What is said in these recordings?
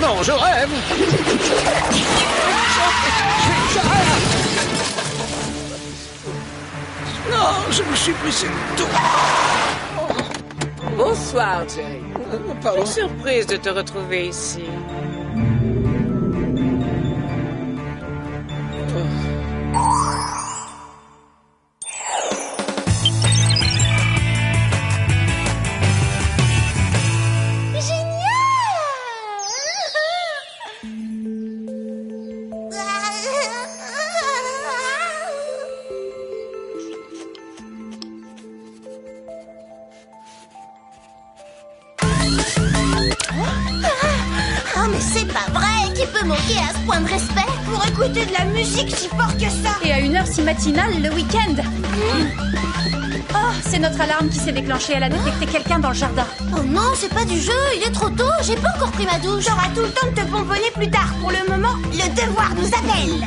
non, je rêve. Non, je me suis blessé le dos. Bonsoir, Jerry. Pardon. Je suis surprise de te retrouver ici. Oh, mais c'est pas vrai! Qui peut manquer à ce point de respect pour écouter de la musique si fort que ça? Et à une heure si matinale le week-end. Oh, c'est notre alarme qui s'est déclenchée. Elle a détecté quelqu'un dans le jardin. Oh non, c'est pas du jeu, il est trop tôt, j'ai pas encore pris ma douche. T'auras tout le temps de te pomponner plus tard. Pour le moment, le devoir nous appelle.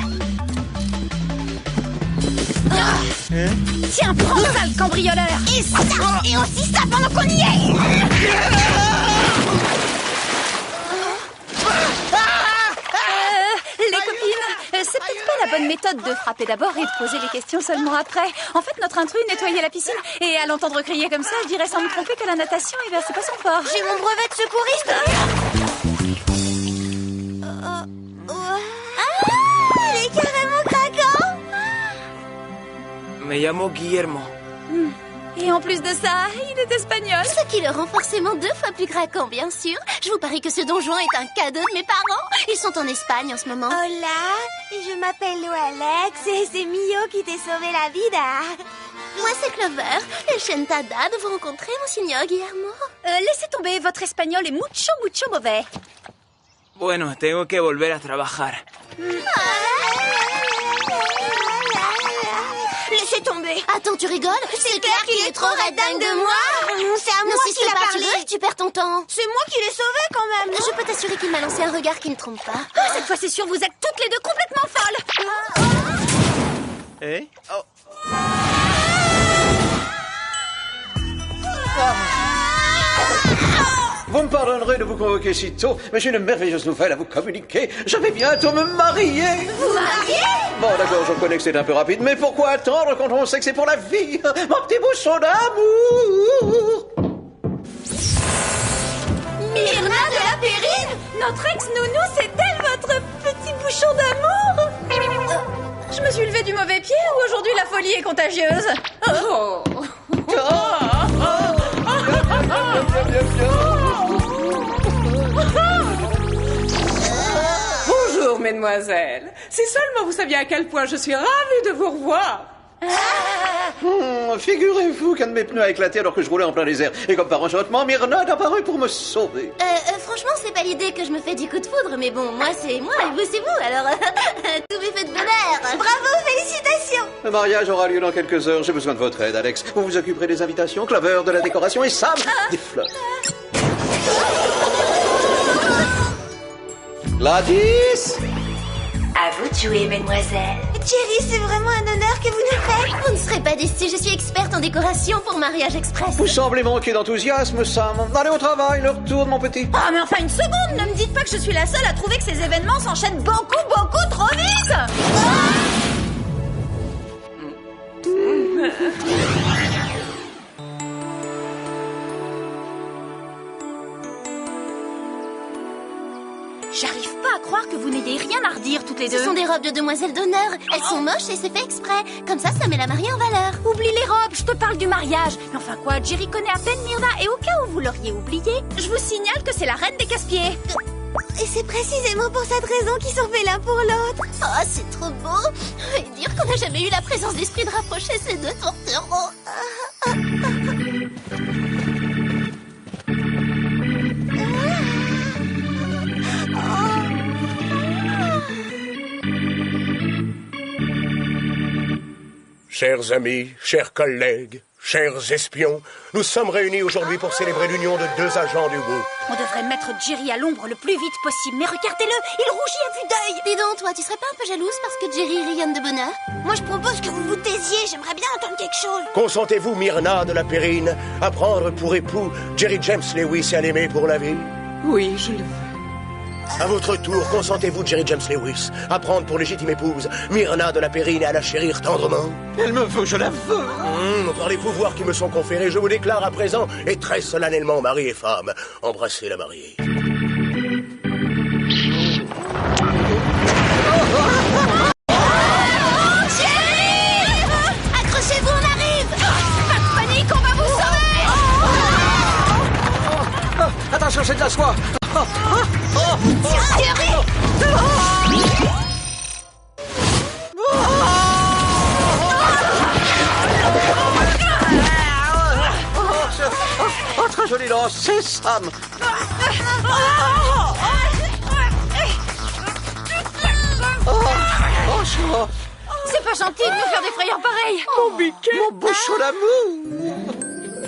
Tiens, prends ça, le cambrioleur. Et ça, et aussi ça pendant qu'on y est. Les copines, c'est peut-être pas la bonne méthode de frapper d'abord et de poser les questions seulement après. En fait, notre intrus nettoyait la piscine et à l'entendre crier comme ça, je dirais sans me tromper que la natation, eh bien, c'est pas son fort. J'ai mon brevet de secouriste. Il est carrément craquant. Me llamo Guillermo. Et en plus de ça, il est espagnol. Ce qui le rend forcément 2 fois plus craquant, bien sûr. Je vous parie que ce donjon est un cadeau de mes parents. Ils sont en Espagne en ce moment. Hola, je m'appelle Alex et c'est Mio qui t'est sauvé la vida. Moi, c'est Clover. Encantada de vous rencontrer, Monsignor Guillermo. Laissez tomber, votre espagnol est mucho mauvais. Bueno, tengo que volver a trabajar. Laissez tomber. Attends, tu rigoles? C'est clair qu'il est trop red dingue de moi. C'est à moi N'insiste qu'il a pas, tu parlé. veux, tu perds ton temps. C'est moi qui l'ai sauvé quand même. Je peux t'assurer qu'il m'a lancé un regard qui ne trompe pas. Cette fois, c'est sûr, vous êtes toutes les deux complètement folles. Eh? Oh. Vous me pardonnerez de vous convoquer si tôt, mais j'ai une merveilleuse nouvelle à vous communiquer. Je vais bientôt me marier. Vous mariez? Bon, d'accord, je reconnais que c'est un peu rapide, mais pourquoi attendre quand on sait que c'est pour la vie? Mon petit bouchon d'amour. Myrna de la Périne? Notre ex-nounou, c'est elle, votre petit bouchon d'amour. Je me suis levée du mauvais pied ou aujourd'hui la folie est contagieuse? Oh. Bonjour, mesdemoiselles. Si seulement vous saviez à quel point je suis ravie de vous revoir. Figurez-vous qu'un de mes pneus a éclaté alors que je roulais en plein désert. Et comme par enchantement, Myrna est apparue pour me sauver. Franchement, c'est pas l'idée que je me fais du coup de foudre, mais bon, moi c'est moi et vous c'est vous, alors tout m'est fait de bonheur. Bravo, félicitations. Le mariage aura lieu dans quelques heures. J'ai besoin de votre aide, Alex. Vous vous occuperez des invitations, Clover de la décoration et Sam des fleurs. Gladys! À vous de jouer, mesdemoiselles. Jerry, c'est vraiment un honneur que vous nous faites. Vous ne serez pas déçus, je suis experte en décoration pour mariage express. Vous semblez manquer d'enthousiasme, Sam. Allez au travail, le retour, mon petit. Ah, mais enfin, une seconde, ne me dites pas que je suis la seule à trouver que ces événements s'enchaînent beaucoup trop vite. J'arrive pas à croire que vous n'ayez rien à redire toutes les deux. Ce sont des robes de demoiselles d'honneur. Elles sont moches et c'est fait exprès. Comme ça met la mariée en valeur. Oublie les robes, je te parle du mariage. Mais enfin quoi, Jerry connaît à peine Myrna et au cas où vous l'auriez oublié, je vous signale que c'est la reine des casse-pieds. Et c'est précisément pour cette raison qu'ils sont faits l'un pour l'autre. Oh, c'est trop beau. Et dire qu'on n'a jamais eu la présence d'esprit de rapprocher ces deux tourtereaux. Chers amis, chers collègues, chers espions, nous sommes réunis aujourd'hui pour célébrer l'union de 2 agents du groupe. On devrait mettre Jerry à l'ombre le plus vite possible, mais regardez-le, il rougit à vue d'œil. Dis donc, toi, tu serais pas un peu jalouse parce que Jerry rayonne de bonheur? Moi, je propose que vous vous taisiez. J'aimerais bien entendre quelque chose. Consentez-vous, Myrna de la Périne, à prendre pour époux Jerry James Lewis et à l'aimer pour la vie? Oui, je le veux. À votre tour, consentez-vous, Jerry James Lewis, à prendre pour légitime épouse Myrna de la Périne et à la chérir tendrement? Elle me veut, je la veux. Par les pouvoirs qui me sont conférés, je vous déclare à présent et très solennellement mari et femme. Embrassez la mariée. Accrochez-vous, on arrive. Pas de panique, on va vous sauver. Attention, c'est de la soie. Oh, très joli lance, c'est Sam. C'est pas gentil de nous faire des frayeurs pareilles. Mon biquet, mon bouchon d'amour.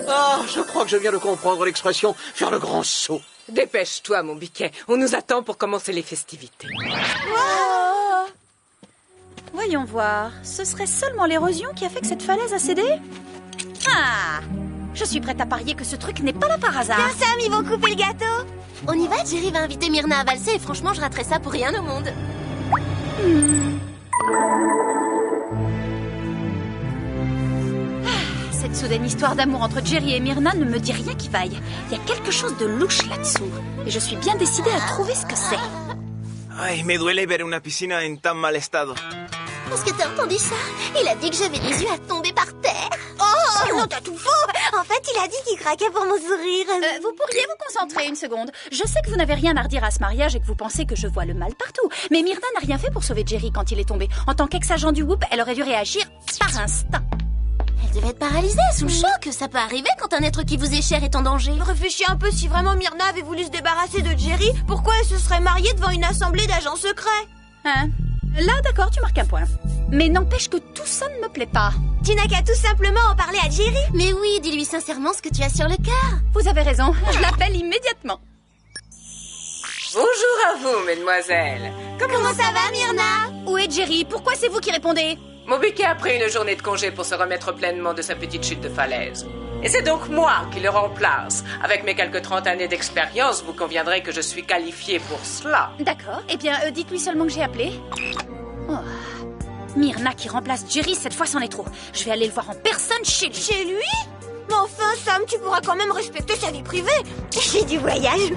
Ah, je crois que je viens de comprendre l'expression « faire le grand saut ». Dépêche-toi, mon biquet. On nous attend pour commencer les festivités. Voyons voir. Ce serait seulement l'érosion qui a fait que cette falaise a cédé? Ah! Je suis prête à parier que ce truc n'est pas là par hasard. Tiens, Sam, ils vont couper le gâteau. On y va, Jerry va inviter Myrna à valser et franchement, je raterais ça pour rien au monde. Cette soudaine histoire d'amour entre Jerry et Myrna ne me dit rien qui vaille. Il y a quelque chose de louche là-dessous. Et je suis bien décidée à trouver ce que c'est. Ay, me duele ver una piscina en tan mal estado. Est-ce que t'as entendu ça? Il a dit que j'avais les yeux à tomber par terre. Oh non, t'as tout faux. En fait, il a dit qu'il craquait pour mon sourire. Vous pourriez vous concentrer une seconde. Je sais que vous n'avez rien à redire à ce mariage et que vous pensez que je vois le mal partout. Mais Myrna n'a rien fait pour sauver Jerry quand il est tombé. En tant qu'ex-agent du Whoop, elle aurait dû réagir par instinct. Elle devait être paralysée, sous le choc. Ça peut arriver quand un être qui vous est cher est en danger. Réfléchis un peu, si vraiment Myrna avait voulu se débarrasser de Jerry, pourquoi elle se serait mariée devant une assemblée d'agents secrets? Hein? Là, d'accord, tu marques un point. Mais n'empêche que tout ça ne me plaît pas. Tu n'as qu'à tout simplement en parler à Jerry. Mais oui, dis-lui sincèrement ce que tu as sur le cœur. Vous avez raison, je l'appelle immédiatement. Bonjour à vous, mesdemoiselles. Comment ça va, Myrna? Où est Jerry? Pourquoi c'est vous qui répondez? Mon biquet a pris une journée de congé pour se remettre pleinement de sa petite chute de falaise. Et c'est donc moi qui le remplace. Avec mes quelques 30 années d'expérience, vous conviendrez que je suis qualifiée pour cela. D'accord, eh bien, dites-lui seulement que j'ai appelé. Oh. Myrna qui remplace Jerry, cette fois c'en est trop. Je vais aller le voir en personne chez lui. Chez lui? Mais enfin, Sam, tu pourras quand même respecter sa vie privée. J'ai du voyage.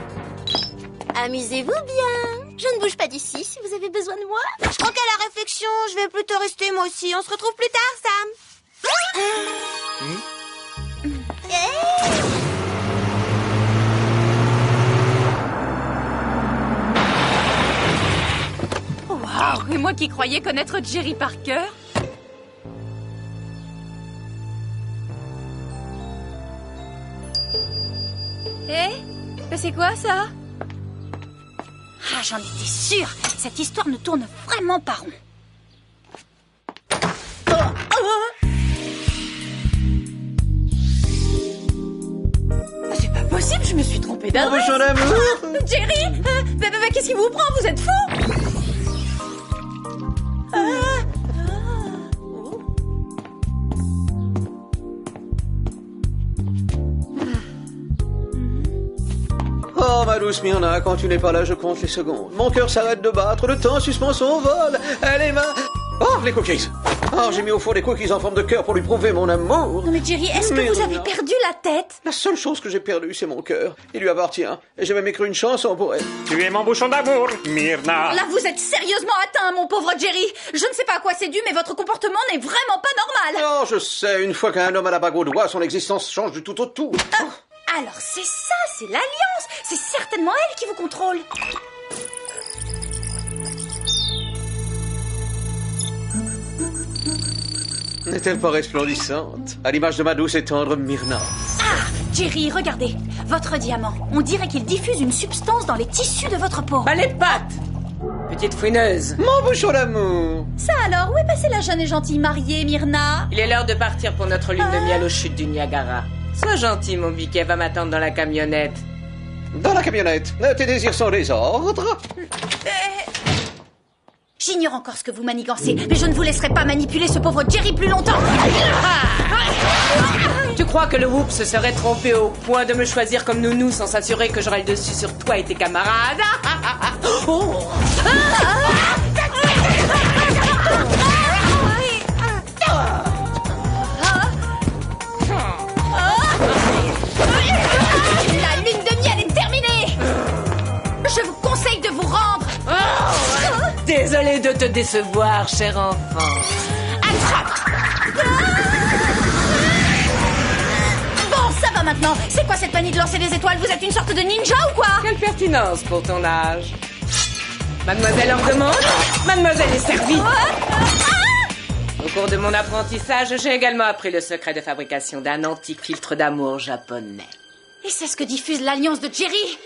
Amusez-vous bien. Je ne bouge pas d'ici si vous avez besoin de moi. Je crois qu'à la réflexion, je vais plutôt rester moi aussi. On se retrouve plus tard, Sam. Waouh! Et moi qui croyais connaître Jerry par cœur. Mais c'est quoi ça? Ah, j'en étais sûre. Cette histoire ne tourne vraiment pas rond. C'est pas possible, je me suis trompée d'adresse. Mon amour. Jerry, qu'est-ce qui vous prend? Vous êtes fou? Oh, ma douce Myrna, quand tu n'es pas là, je compte les secondes. Mon cœur s'arrête de battre, le temps suspend son vol. Elle est ma... Oh, les cookies. Oh, j'ai mis au four des cookies en forme de cœur pour lui prouver mon amour. Non mais Jerry, est-ce que vous avez perdu la tête? La seule chose que j'ai perdue, c'est mon cœur. Il lui appartient. Et j'ai même écrit une chanson pour elle. Tu es mon bouchon d'amour, Myrna. Là, vous êtes sérieusement atteint, mon pauvre Jerry. Je ne sais pas à quoi c'est dû, mais votre comportement n'est vraiment pas normal. Oh, je sais, une fois qu'un homme a la bague au doigt, son existence change du tout au tout. Alors c'est ça, c'est l'alliance. C'est certainement elle qui vous contrôle. N'est-elle pas resplendissante? À l'image de ma douce et tendre Myrna. Ah, Jerry, regardez. Votre diamant. On dirait qu'il diffuse une substance dans les tissus de votre peau. Bah les pattes! Petite fouineuse. Mon bouchon d'amour. Ça alors, où est passée la jeune et gentille mariée, Myrna? Il est l'heure de partir pour notre lune de miel aux chutes du Niagara. Sois gentil, mon biquet va m'attendre dans la camionnette. Dans la camionnette. Tes désirs sont des ordres. J'ignore encore ce que vous manigancez, mais je ne vous laisserai pas manipuler ce pauvre Jerry plus longtemps. Tu crois que le Whoop se serait trompé au point de me choisir comme nounou sans s'assurer que j'aurais le dessus sur toi et tes camarades? Oh. La lune de miel est terminée. Je vous conseille de vous rendre. Désolée de te décevoir, cher enfant. Attrape. Bon, ça va maintenant. C'est quoi cette manie de lancer des étoiles? Vous êtes une sorte de ninja ou quoi? Quelle pertinence pour ton âge. Mademoiselle en demande, mademoiselle est servie. Au cours de mon apprentissage, j'ai également appris le secret de fabrication d'un antique filtre d'amour japonais. Et c'est ce que diffuse l'alliance de Jerry?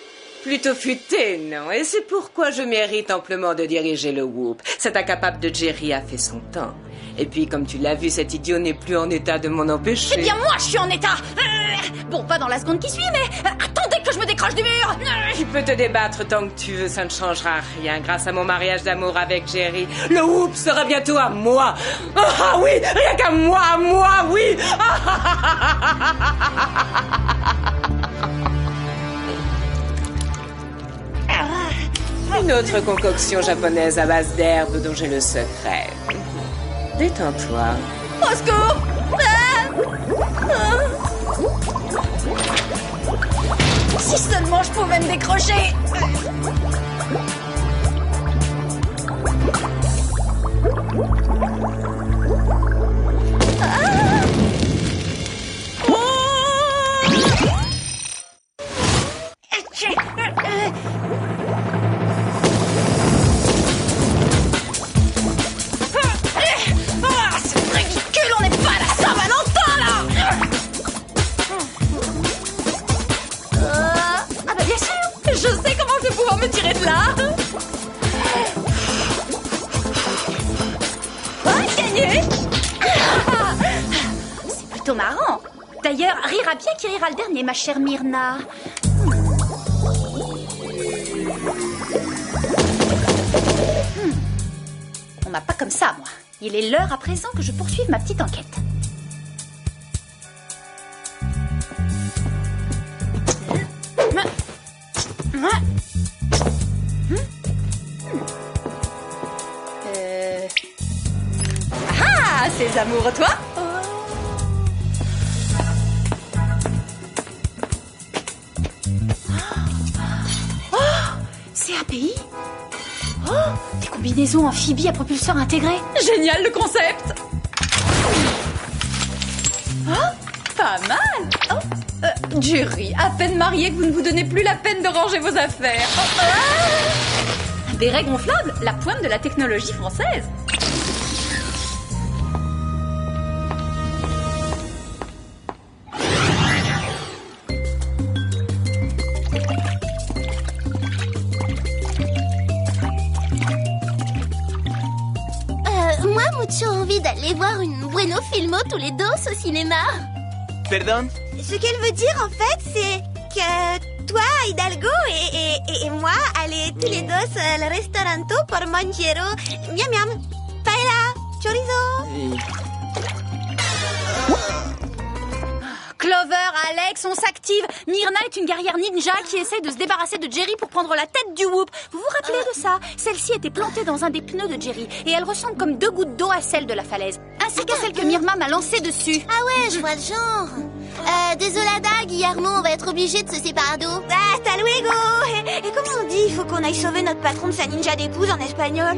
Plutôt futé, non? Et c'est pourquoi je mérite amplement de diriger le Whoop. Cet incapable de Jerry a fait son temps. Et puis, comme tu l'as vu, cet idiot n'est plus en état de m'en empêcher. Eh bien, moi, je suis en état. Bon, pas dans la seconde qui suit, mais attendez que je me décroche du mur. Tu peux te débattre tant que tu veux, ça ne changera rien. Grâce à mon mariage d'amour avec Jerry, le Whoop sera bientôt à moi. Ah oui, rien qu'à moi, oui. Une autre concoction japonaise à base d'herbes dont j'ai le secret. Détends-toi. Au secours. Si seulement je pouvais me décrocher. Marrant. D'ailleurs, rira bien qui rira le dernier, ma chère Myrna. On m'a pas comme ça, moi. Il est l'heure à présent que je poursuive ma petite enquête. Ah, ces amoureux, toi? CAPI? Oh, des combinaisons amphibies à propulseur intégré. Génial le concept. Oh, pas mal. Oh, Jerry, à peine marié que vous ne vous donnez plus la peine de ranger vos affaires. Un béret gonflable, la pointe de la technologie française. J'ai envie d'aller voir une Bueno Filmo tous les deux au cinéma. Pardon? Ce qu'elle veut dire, en fait, c'est que toi, Hidalgo, et moi, aller tous les deux au restauranto pour manger miam miam, paella, chorizo. Clover, Alex, on s'active. Myrna est une guerrière ninja qui essaie de se débarrasser de Jerry pour prendre la tête du Whoop. Vous vous rappelez de ça? Celle-ci était plantée dans un des pneus de Jerry et elle ressemble comme 2 gouttes d'eau à celle de la falaise, ainsi qu'à celle que Myrna m'a lancée dessus. Ah ouais, je vois le genre. Désolada, Guillermo, on va être obligé de se séparer d'eau. Hasta luego. Et comment on dit? Il faut qu'on aille sauver notre patron de sa ninja d'épouse en espagnol.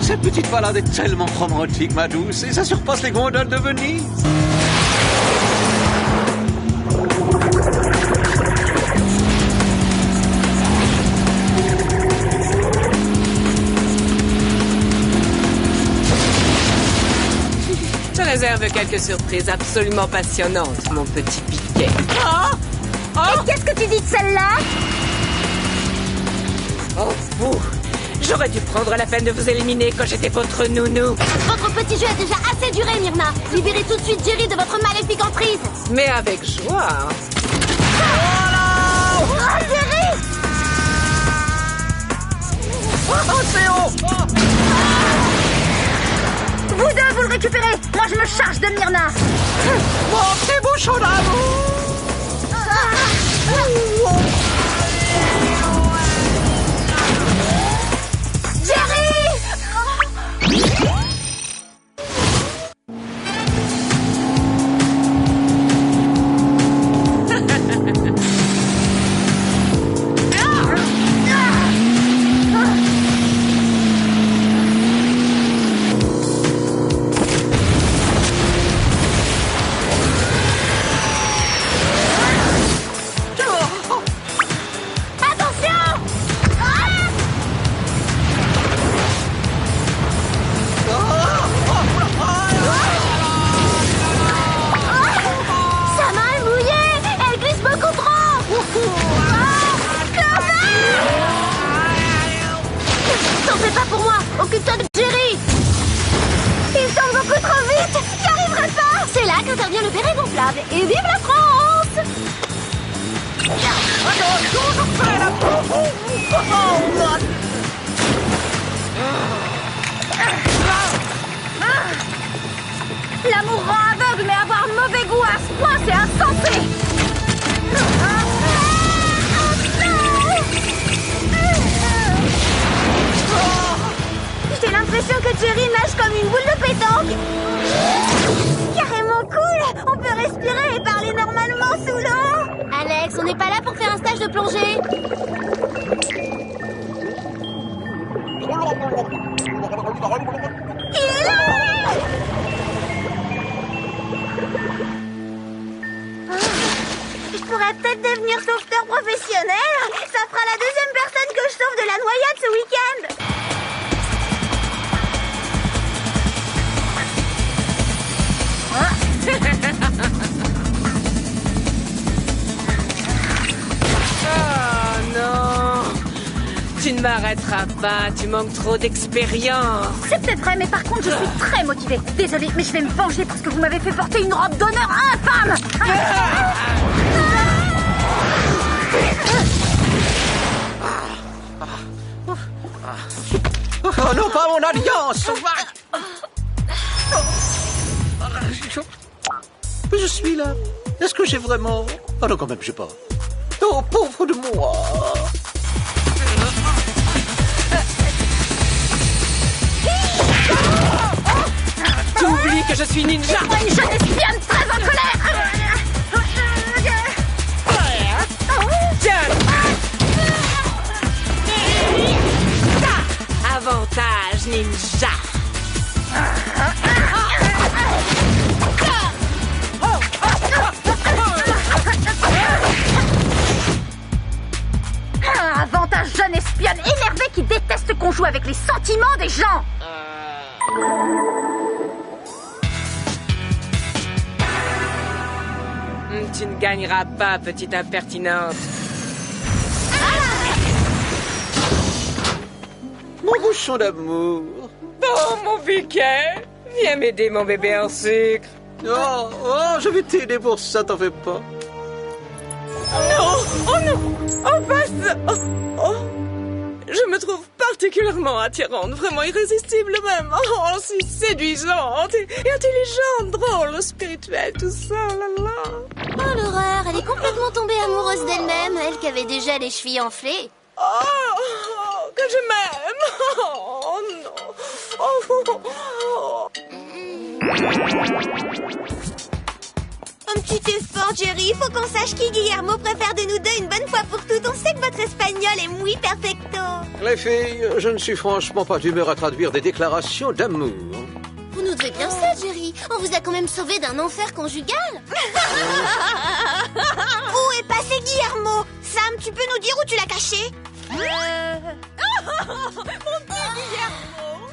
Cette petite balade est tellement romantique, ma douce, et ça surpasse les gondoles de Venise. Je réserve quelques surprises absolument passionnantes, mon petit piquet. Et qu'est-ce que tu dis de celle-là? Oh, fou! J'aurais dû prendre la peine de vous éliminer quand j'étais votre nounou. Votre petit jeu a déjà assez duré, Myrna. Libérez tout de suite Jerry de votre maléfique emprise. Mais avec joie. Oh, Jerry! Vous deux, vous le récupérez. Moi, je me charge de Myrna. Montrez vos champs d'amour. Jerry! Occupe-toi de Jerry! Il tombe beaucoup trop vite! J'y arriverai pas! C'est là qu'intervient le béret gonflable. Et vive la France! L'amour rend aveugle, mais avoir mauvais goût à ce point, c'est insensé! J'ai l'impression que Jerry nage comme une boule de pétanque. Carrément cool. On peut respirer et parler normalement sous l'eau. Alex, on n'est pas là pour faire un stage de plongée. Il est là. Je pourrais peut-être devenir sauveteur professionnel. Ça fera la deuxième personne que je sauve de la noyade ce week-end. Oh non! Tu ne m'arrêteras pas, tu manques trop d'expérience. C'est peut-être vrai, mais par contre, je suis très motivée. Désolée, mais je vais me venger parce que vous m'avez fait porter une robe d'honneur infâme. Oh non, pas mon alliance! Mais je suis là. Est-ce que j'ai vraiment... Oh non, quand même, j'ai pas. Oh, pauvre de moi. Tu oublies que je suis ninja. Moi, une jeune espionne très en colère. Avantage ninja. Avantage jeune espionne énervée qui déteste qu'on joue avec les sentiments des gens. Tu ne gagneras pas, petite impertinente. Mon bouchon d'amour. Oh, mon piquet. Viens m'aider, mon bébé en sucre. Oh, je vais t'aider pour ça, t'en fais pas. Non! Oh non! Oh, passe! Oh. Je me trouve particulièrement attirante, vraiment irrésistible même. Oh, si séduisante et intelligente, drôle, spirituelle, tout ça, là là. Oh l'horreur, elle est complètement tombée amoureuse d'elle-même, elle qui avait déjà les chevilles enflées. Oh, que je m'aime! Oh non! Oh. Un petit effort, Jerry. Faut qu'on sache qui Guillermo préfère de nous deux une bonne fois pour toutes. On sait que votre espagnol est muy perfecto. Les filles, je ne suis franchement pas d'humeur à traduire des déclarations d'amour. Vous nous devez bien ça, Jerry. On vous a quand même sauvé d'un enfer conjugal. Où est passé Guillermo? Sam, tu peux nous dire où tu l'as caché? Mon petit Guillermo.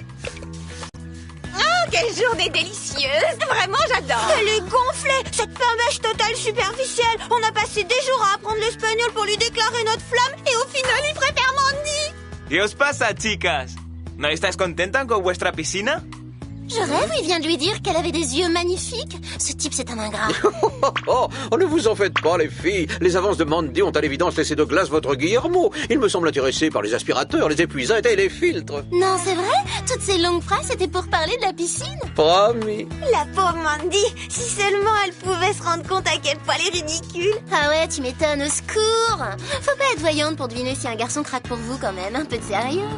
Oh, quelle journée délicieuse. Vraiment, j'adore. Elle est gonflée. Cette femme totale superficielle. On a passé des jours à apprendre l'espagnol pour lui déclarer notre flamme et au final, il préfère Mandy. ¿Qué os pasa, chicas? ¿No estáis contentas con vuestra piscina? Je rêve, il vient de lui dire qu'elle avait des yeux magnifiques. Ce type, c'est un ingrat. Oh, ne vous en faites pas, les filles. Les avances de Mandy ont à l'évidence laissé de glace votre Guillermo. Il me semble intéressé par les aspirateurs, les épuisettes et les filtres. Non, c'est vrai? Toutes ces longues phrases, c'était pour parler de la piscine. Promis. La pauvre Mandy, si seulement elle pouvait se rendre compte à quel point elle est ridicule. Ah ouais, tu m'étonnes, au secours. Faut pas être voyante pour deviner si un garçon craque pour vous quand même, un peu de sérieux.